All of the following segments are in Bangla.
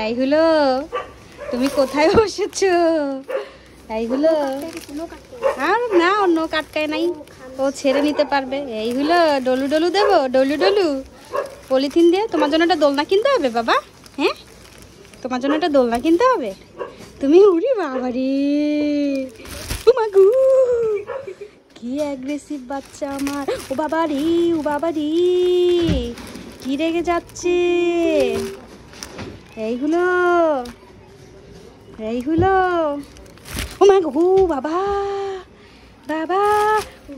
এই হলো, তুমি কোথায় বসেছো? এই হলো, আর না অন্য কাটকায় নাই, ও ছেড়ে নিতে পারবে। এই হলো, ডলু ডলু দেবো, ডলু ডলু পলিথিন দিয়ে। তোমার জন্য একটা দোলনা কিনতে হবে বাবা। হ্যাঁ, তোমার জন্য একটা দোলনা কিনতে হবে। তুমি উড়ি বাবা রে, মাগু কি অ্যাগ্রেসিভ বাচ্চা আমার। ও বাবা রে, ও বাবা রে, কি রেগে যাচ্ছে। এইগুলো এইগুলো, ও মা গো, বাবা বাবা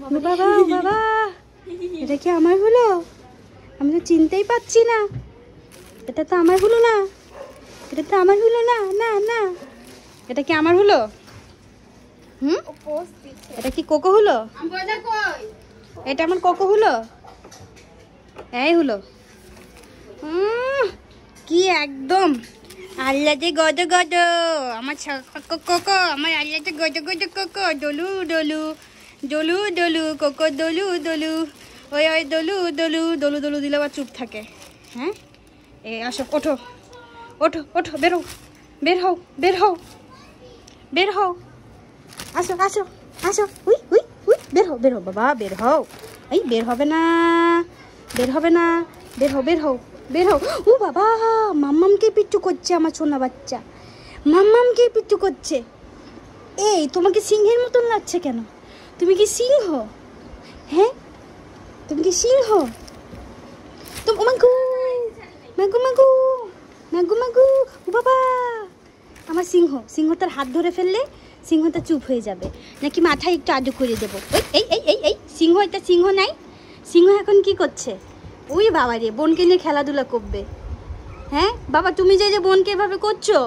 বাবা বাবা, এটা কি আমার হলো? আমি তো চিনতেই পারছি না। এটা তো আমার হলো না, এটা তো আমার হলো না, না না, এটা কি আমার হলো? এটা কি কোকো হলো? এটা আমার কোকো হলো? এই হলো, কি একদম আল্লাহ যে গদ গদ আমার কোকো, আমার আল্লাহ যে গদ গদ কোকো, ডলু ডলু ডলু ডলু কোকো, ডলু ডলু, ওই ওই ডলু ডলু, ডলু ডলু দিলে আবার চুপ থাকে। হ্যাঁ, এ আসো, ওঠো ওঠো ওঠো, বের হও, বের হও, বের হও, বের হও, আসো আসো আসো, উই উই উই, বের হও, বের হও বাবা, বের হও। এই বের হবে না, বের হবে না, বের হও, বের হও, বের হও। ও বাবা, মাম্মামকে পিট্টু করছে আমার সোনা বাচ্চা, মাম্মামকে পিট্টু করছে। এই তোমাকে সিংহের মতন লাগছে কেন? তুমি কি সিংহ? হ্যাঁ, তুমি কি সিংহ? তুমি মাগু মাগু মাগু মাগু মাগু, ও বাবা, আমার সিংহ। সিংহ তার হাত ধরে ফেললে সিংহটা চুপ হয়ে যাবে, নাকি মাথায় একটু আদু করে দেবো? এই এই এই এই সিংহ, এটা সিংহ নাই। সিংহ এখন কি করছে? ওই বাবা রে, বোনকে নিয়ে খেলাধুলা করবে। হ্যাঁ বাবা, তুমি যে যে বোনকে এভাবে করছো,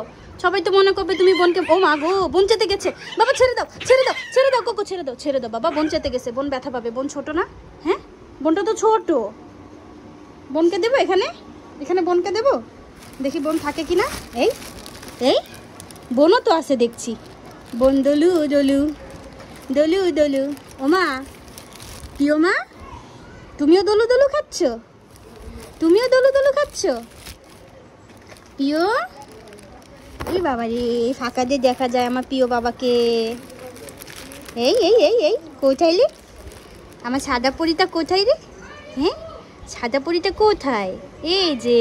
সবাই তো মনে করবে তুমি বোনকে, ও মা গো, বোন চেতে গেছে। বাবা ছেড়ে দাও, ছেড়ে দাও, ছেড়ে দাও কোকো, ছেড়ে দাও, ছেড়ে দাও বাবা, বোন চেতে গেছে, বোন ব্যথা পাবে, বোন ছোট না। হ্যাঁ, বোনটা তো ছোট, বোনকে দেবো এখানে, এখানে বোনকে দেবো, দেখি বোন থাকে কিনা। এই এই বোনও তো আছে দেখছি, বোন দলু দলু দলু দলু। ওমা, প্রিয় মা, তুমিও দলু দলু খাচ্ছ? তুমিও দলু দলু খাচ্ছ প্রিয়? এই বাবা রে, ফাঁকা দিয়ে দেখা যায় আমার প্রিয় বাবাকে। এই এই এই এই কোথায় রে আমার সাদা পরিটা, কোথায় রে? হ্যাঁ, সাদা পরিটা কোথায়? এই যে